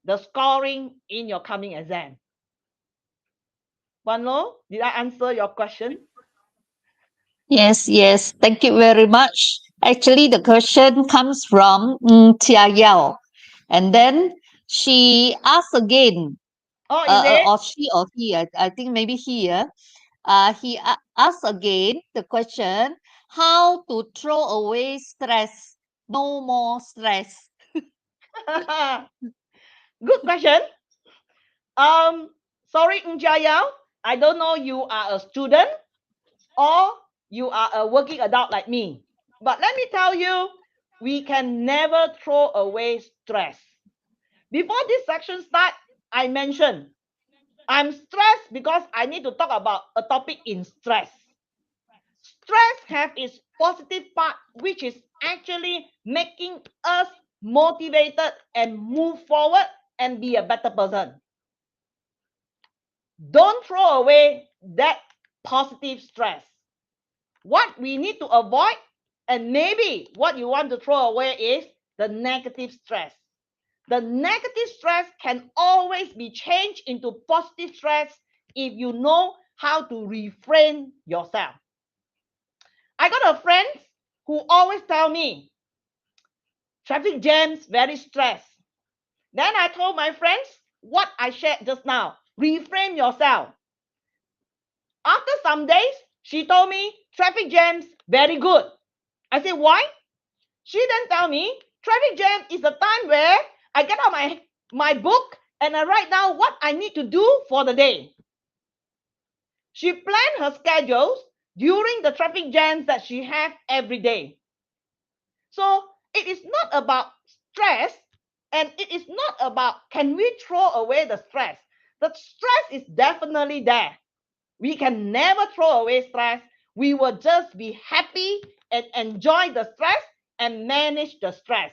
Speaker 6: the scoring in your coming exam. Wan Lo, did I answer your question?
Speaker 7: Yes, yes. Thank you very much. Actually, the question comes from Tia Yao. And then she asks again,
Speaker 6: Oh, is it?
Speaker 7: or she or he, I think maybe he, he asks again the question, how to throw away stress, no more stress.
Speaker 6: Good question. Sorry, Ng Jia Yao, I don't know you are a student or you are a working adult like me. But let me tell you, we can never throw away stress. Before this section start, I mentioned I'm stressed because I need to talk about a topic in stress. Stress has its positive part, which is actually making us motivated and move forward and be a better person. Don't throw away that positive stress. What we need to avoid, and maybe what you want to throw away, is the negative stress. The negative stress can always be changed into positive stress if you know how to refrain yourself. I got a friend who always tell me, traffic jams, very stressed. Then I told my friends what I shared just now. Reframe yourself. After some days, she told me traffic jams, very good. I said, why? She then tell me traffic jam is the time where I get out my book and I write down what I need to do for the day. She planned her schedules during the traffic jams that she has every day. So it is not about stress, and it is not about can we throw away the stress. The stress is definitely there. We can never throw away stress. We will just be happy and enjoy the stress and manage the stress.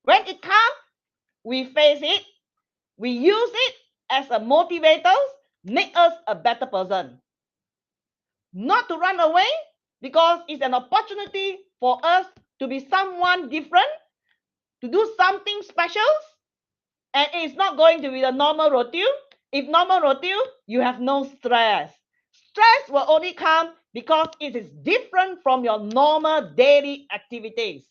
Speaker 6: When it comes, we face it, we use it as a motivator, make us a better person. Not to run away, because it's an opportunity for us to be someone different, to do something special, and it's not going to be the normal routine. If normal routine, you have no stress. Stress will only come because it is different from your normal daily activities.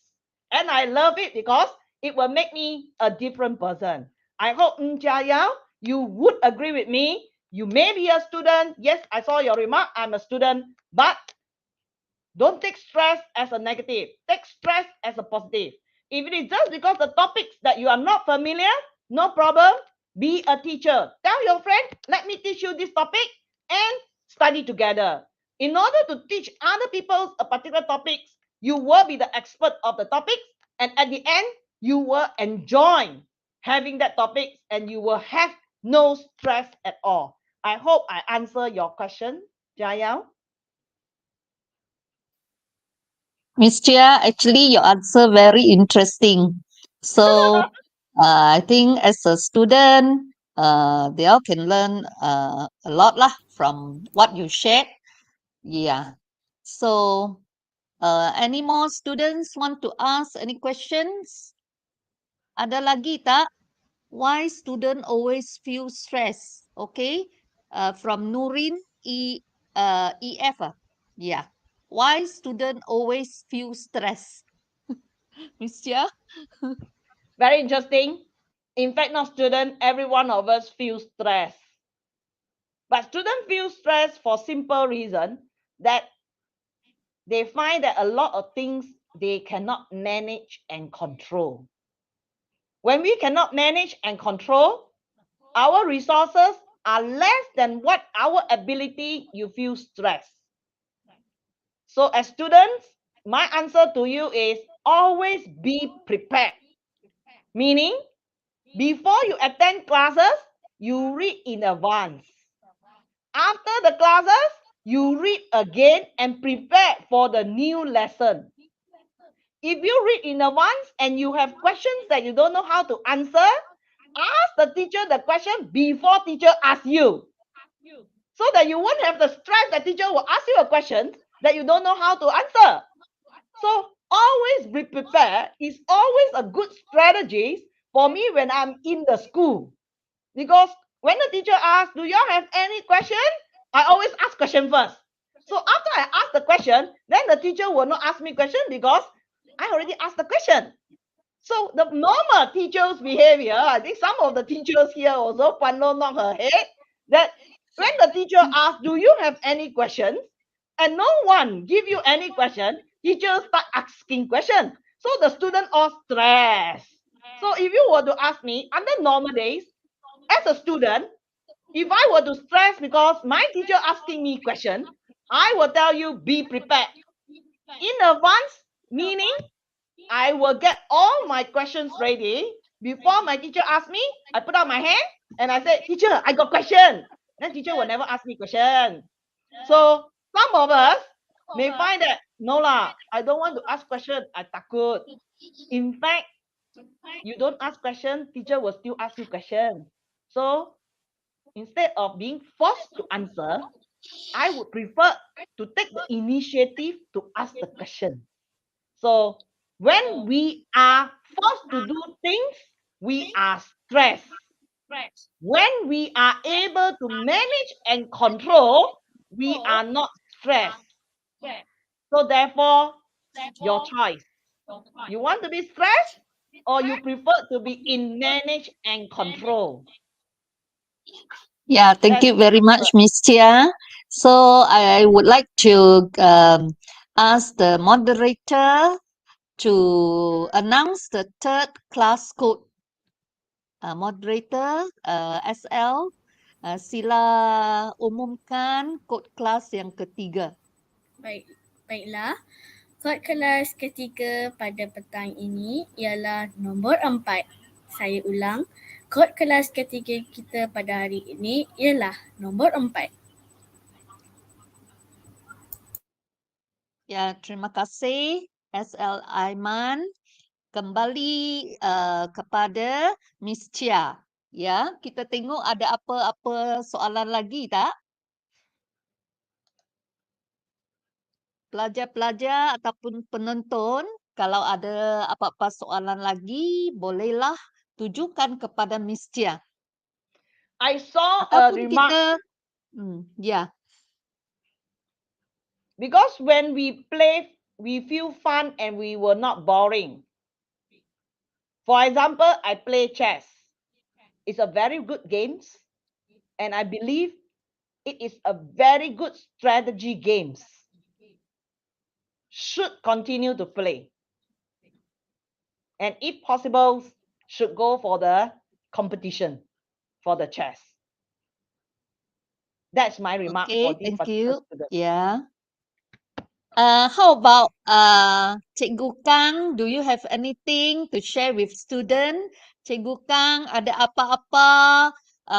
Speaker 6: And I love it because it will make me a different person. I hope, Jia Yao, you would agree with me. You may be a student. Yes, I saw your remark. I'm a student. But don't take stress as a negative. Take stress as a positive. If it is just because the topics that you are not familiar, no problem. Be a teacher. Tell your friend, let me teach you this topic and study together. In order to teach other people a particular topics, you will be the expert of the topics, and at the end, you will enjoy having that topic and you will have no stress at all. I hope I answer your question, Jayao.
Speaker 7: Miss Chia, actually your answer very interesting. So I think as a student, they all can learn a lot lah from what you shared. Yeah. So any more students want to ask any questions? Ada lagi tak? Why student always feel stress? Okay. From Nurin EF. Yeah. Why student always feel stress? Miss Chia?
Speaker 6: Very interesting. In fact, not student, every one of us feels stress. But students feel stress for simple reason that they find that a lot of things they cannot manage and control. When we cannot manage and control, our resources are less than what our ability, you feel stress. So as students, my answer to you is always be prepared. Meaning, before you attend classes, you read in advance. After the classes, you read again and prepare for the new lesson. If you read in advance and you have questions that you don't know how to answer, ask the teacher the question before teacher asks you. So that you won't have the stress that teacher will ask you a question that you don't know how to answer. So always be prepared is always a good strategy for me when I'm in the school. Because when the teacher asks, do y'all have any question? I always ask question first. So after I ask the question, then the teacher will not ask me question because I already asked the question. So the normal teacher's behavior, I think some of the teachers here also, Pano knock her head, that when the teacher asks, do you have any questions? And no one give you any question, teacher start asking questions. So the student all stress. So if you were to ask me, under normal days, as a student, if I were to stress because my teacher asking me question, I will tell you be prepared. In advance, meaning I will get all my questions ready. Before my teacher asks me, I put out my hand and I say, teacher, I got question. Then teacher will never ask me question. So some of us may find that, no lah, I don't want to ask question, I takut. In fact, you don't ask question, teacher will still ask you question. So instead of being forced to answer, I would prefer to take the initiative to ask the question. So when we are forced to do things, we are stressed. When we are able to manage and control, we are not stressed. So therefore, your choice. You want to be stressed or you prefer to be in manage and control?
Speaker 7: Yeah, thank
Speaker 6: That's
Speaker 7: you very much, Miss Chia. So I would like to ask the moderator to announce the third class code. Moderator SL, sila umumkan kod kelas yang ketiga.
Speaker 3: Baiklah. Kod kelas ketiga pada petang ini ialah nombor 4. Saya ulang, kod kelas ketiga kita pada hari ini ialah nombor 4.
Speaker 7: Ya, terima kasih SL Aiman. Kembali kepada Miss Chia. Ya, kita tengok ada apa-apa soalan lagi tak? Pelajar-pelajar ataupun penonton, kalau ada apa-apa soalan lagi, bolehlah tujukan kepada Miss Chia.
Speaker 6: I saw a
Speaker 7: Ataupun
Speaker 6: remark.
Speaker 7: kita, ya,
Speaker 6: Because when we play, we feel fun and we were not boring. For example, I play chess. It's a very good game, and I believe it is a very good strategy games. Should continue to play. And if possible, should go for the competition for the chess. That's my remark for
Speaker 7: okay,
Speaker 6: this
Speaker 7: thank
Speaker 6: particular
Speaker 7: you.
Speaker 6: student.
Speaker 7: Yeah. How about Cikgu Kang? Do you have anything to share with student? Cikgu Kang, ada apa-apa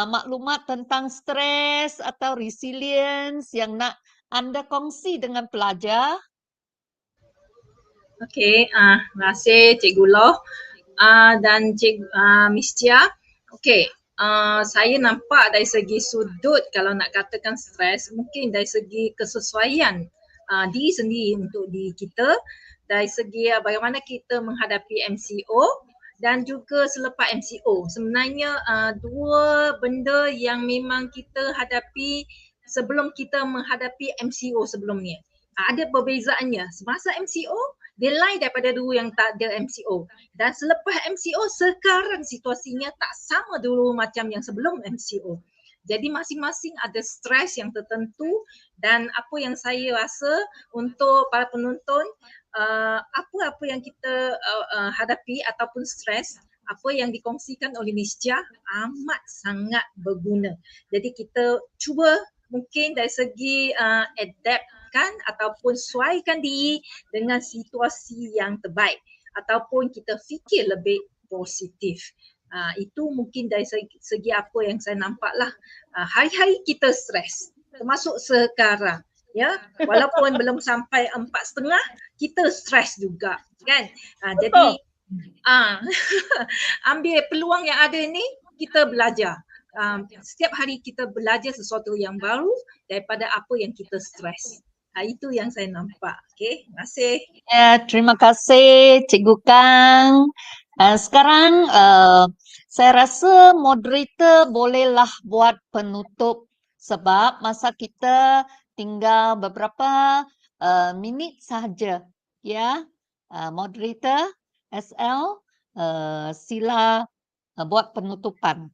Speaker 7: maklumat tentang stres atau resilience yang nak anda kongsi dengan pelajar?
Speaker 8: Okey, terima kasih Cikgu Loh dan Miss Chia. Okey, saya nampak dari segi sudut kalau nak katakan stres, mungkin dari segi kesesuaian diri sendiri untuk diri kita, dari segi bagaimana kita menghadapi MCO dan juga selepas MCO. Sebenarnya dua benda yang memang kita hadapi sebelum kita menghadapi MCO sebelumnya. Ada perbezaannya. Semasa MCO, dia lain daripada dulu yang tak ada MCO. Dan selepas MCO, sekarang situasinya tak sama dulu macam yang sebelum MCO. Jadi masing-masing ada stres yang tertentu dan apa yang saya rasa untuk para penonton, apa-apa yang kita hadapi ataupun stres, apa yang dikongsikan oleh Miss Chia amat sangat berguna. Jadi kita cuba mungkin dari segi adaptkan ataupun sesuaikan diri dengan situasi yang terbaik ataupun kita fikir lebih positif. Itu mungkin dari segi apa yang saya nampak lah. Hari-hari kita stres, termasuk sekarang. Ya, walaupun belum sampai 4.5, kita stres juga, kan? Jadi ambil peluang yang ada ni, kita belajar. Setiap hari kita belajar sesuatu yang baru daripada apa yang kita stres. Itu yang saya nampak. Okay, terima kasih.
Speaker 7: Terima kasih Cikgu Kang. Sekarang saya rasa moderator bolehlah buat penutup sebab masa kita tinggal beberapa minit sahaja. Ya, moderator SL sila buat penutupan.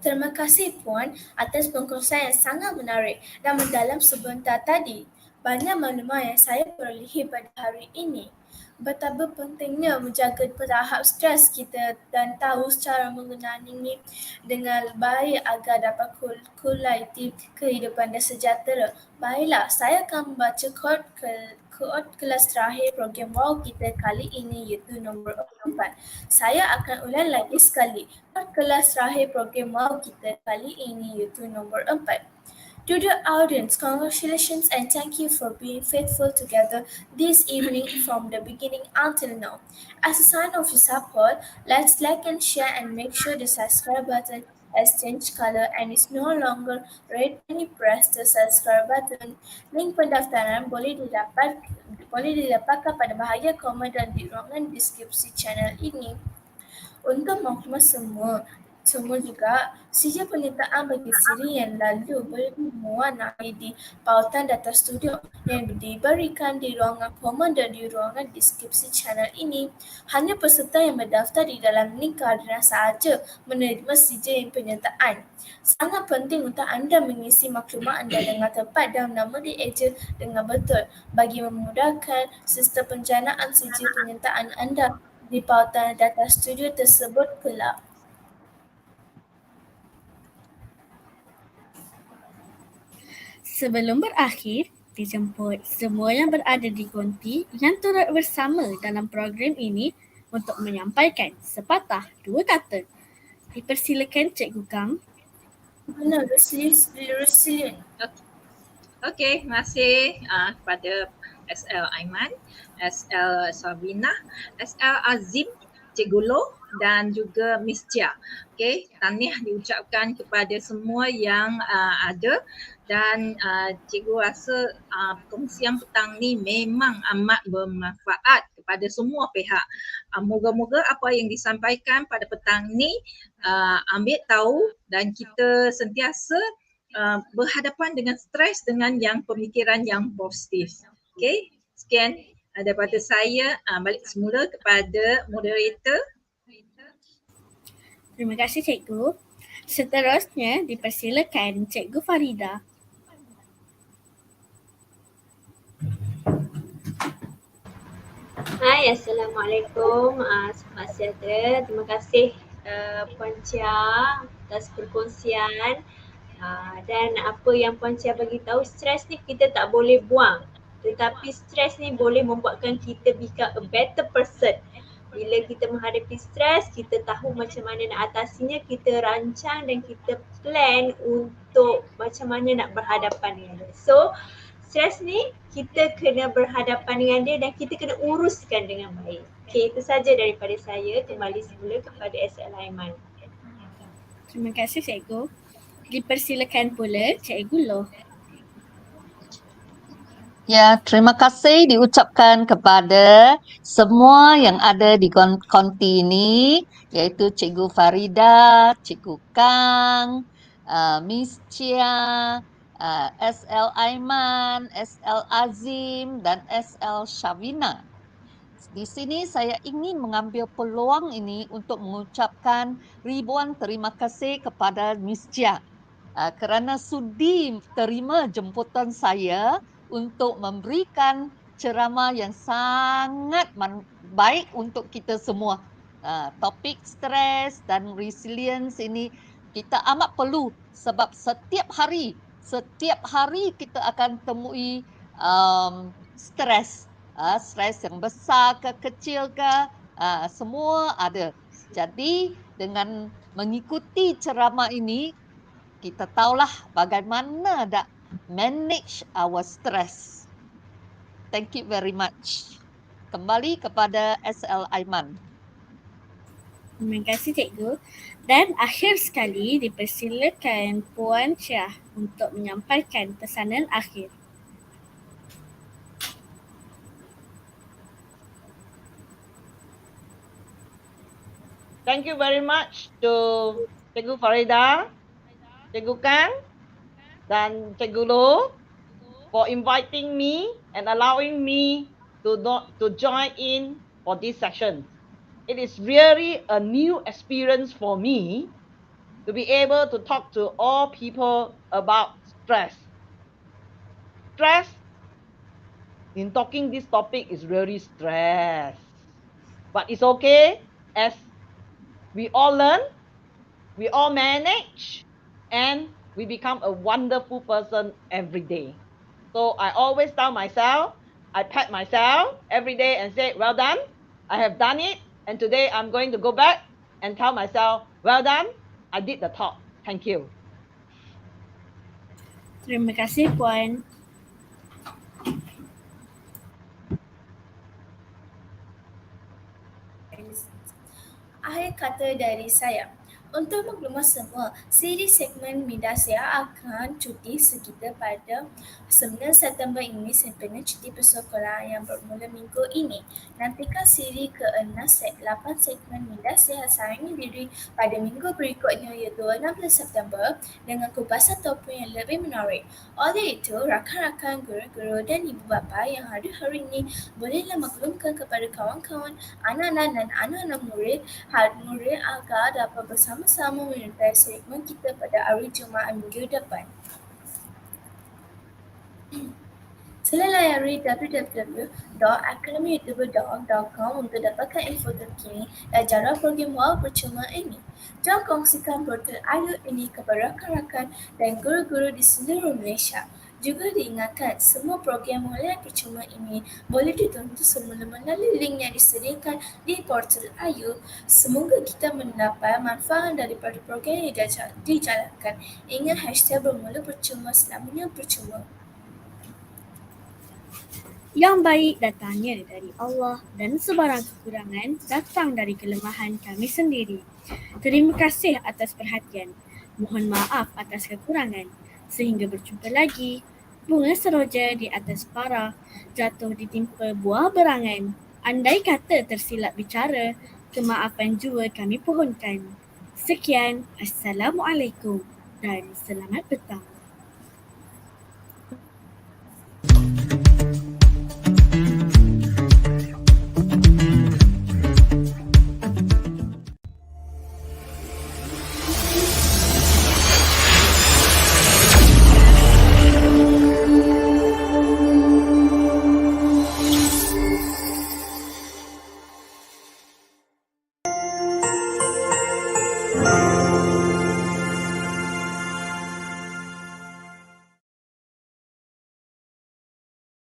Speaker 3: Terima kasih Puan atas perkongsian yang sangat menarik dan mendalam sebentar tadi. Banyak maklumat yang saya perolehi pada hari ini. Betapa pentingnya menjaga tahap stres kita dan tahu cara mengenalinya dengan baik agar dapat kualiti kehidupan dan sejahtera. Baiklah, saya akan membaca kod kelas terakhir program W.O.W kita kali ini iaitu nombor 4. Saya akan ulang lagi sekali. Kod kelas terakhir program W.O.W kita kali ini iaitu nombor 4. To the audience, congratulations and thank you for being faithful together this evening from the beginning until now. As a sign of your support, let's like and share and make sure the subscribe button has changed color and is no longer red when you press the subscribe button. Link pendaftaran boleh didapatkan pada bahagian komen dan di ruangan deskripsi channel ini. Untuk maklumat semua juga, sijil penyertaan bagi siri yang lalu bermuara di pautan data studio yang diberikan di ruangan komen dan di ruangan deskripsi channel ini. Hanya peserta yang berdaftar di dalam link koordinat sahaja menerima sijil penyertaan. Sangat penting untuk anda mengisi maklumat anda dengan tepat dan nama dieja dengan betul bagi memudahkan sistem penjanaan sijil penyertaan anda di pautan data studio tersebut kelak. Sebelum berakhir, dijemput semua yang berada di konti yang turut bersama dalam program ini untuk menyampaikan sepatah dua kata. Dipersilakan Cikgu Kang.
Speaker 5: Benar, resilient.
Speaker 8: Okey, terima kasih kepada SL Aiman, SL Sabina, SL Azim, Cikgu Loh dan juga Miss Chia. Okey, tahniah diucapkan kepada semua yang ada dan cikgu rasa perkongsian petang ni memang amat bermanfaat kepada semua pihak. Moga-moga apa yang disampaikan pada petang ni ambil tahu dan kita sentiasa berhadapan dengan stres dengan yang pemikiran yang positif. Okey, sekian daripada saya. Balik semula kepada moderator.
Speaker 3: Terima kasih Cikgu. Seterusnya dipersilakan Cikgu Farida.
Speaker 9: Hai, Assalamualaikum. Selamat sejahtera. Terima kasih Puan Chia atas perkongsian. Dan apa yang Puan Chia bagi tahu, stres ni kita tak boleh buang. Tetapi stres ni boleh membuatkan kita become a better person. Bila kita menghadapi stres, kita tahu macam mana nak atasinya, kita rancang dan kita plan untuk macam mana nak berhadapan dengan dia. So, stres ni kita kena berhadapan dengan dia dan kita kena uruskan dengan baik. Okey, itu saja daripada saya. Kembali semula kepada SL Aiman.
Speaker 3: Terima kasih Cikgu. Dipersilakan pula Cikgu Loh.
Speaker 7: Ya, terima kasih diucapkan kepada semua yang ada di konti ini, iaitu Cikgu Farida, Cikgu Kang, Miss Chia, SL Aiman, SL Azim dan SL Shavina. Di sini saya ingin mengambil peluang ini untuk mengucapkan ribuan terima kasih kepada Miss Chia kerana sudi terima jemputan saya untuk memberikan ceramah yang sangat baik untuk kita semua. Topik stres dan resilience ini kita amat perlu sebab setiap hari kita akan temui stres. Stres yang besar ke kecil ke, semua ada. Jadi dengan mengikuti ceramah ini, kita tahulah bagaimana nak manage our stress. Thank you very much. Kembali kepada SL Aiman.
Speaker 3: Terima kasih Cikgu. Dan akhir sekali dipersilakan Puan Chia untuk menyampaikan pesanan akhir.
Speaker 6: Thank you very much to Cikgu Farida, Cikgu Kang dan Cikgu Loh for inviting me and allowing me to join in for this session. It is really a new experience for me to be able to talk to all people about stress. Stress in talking this topic is really stress. But it's okay, as we all learn, we all manage, and we become a wonderful person every day. So I always tell myself, I pat myself every day and say, well done, I have done it. And today I'm going to go back and tell myself, well done, I did the talk. Thank you.
Speaker 3: Terima kasih Puan.
Speaker 5: Akhir kata dari saya. Untuk maklumat semua, siri segmen Minda akan cuti sekitar pada 9 September ini sempena cuti persekolahan yang bermula minggu ini. Nantikan siri ke-6 8 segmen Minda Sayangi Diri pada minggu berikutnya iaitu 16 September dengan kupasan topik yang lebih menarik. Oleh itu, rakan-rakan guru-guru dan ibu bapa yang hari-hari ini bolehlah maklumkan kepada kawan-kawan, anak-anak dan anak-anak murid agar dapat bersama-sama menyertai segmen kita pada hari Jumaat minggu depan. Sila layari www.academyyoutuber.com untuk dapatkan info terkini dan jadual program WOW percuma ini. Jangan kongsikan portal IU ini kepada rakan-rakan dan guru-guru di seluruh Malaysia. Juga diingatkan, semua program online percuma ini boleh ditonton semula melalui link yang disediakan di portal IU. Semoga kita mendapat manfaat daripada program yang dijalankan. Ingat hashtag bermula percuma selamanya percuma.
Speaker 3: Yang baik datangnya dari Allah dan sebarang kekurangan datang dari kelemahan kami sendiri. Terima kasih atas perhatian. Mohon maaf atas kekurangan. Sehingga berjumpa lagi. Bunga seroja di atas para, jatuh ditimpa buah berangan. Andai kata tersilap bicara, kemaafan jua kami pohonkan. Sekian, Assalamualaikum dan selamat petang.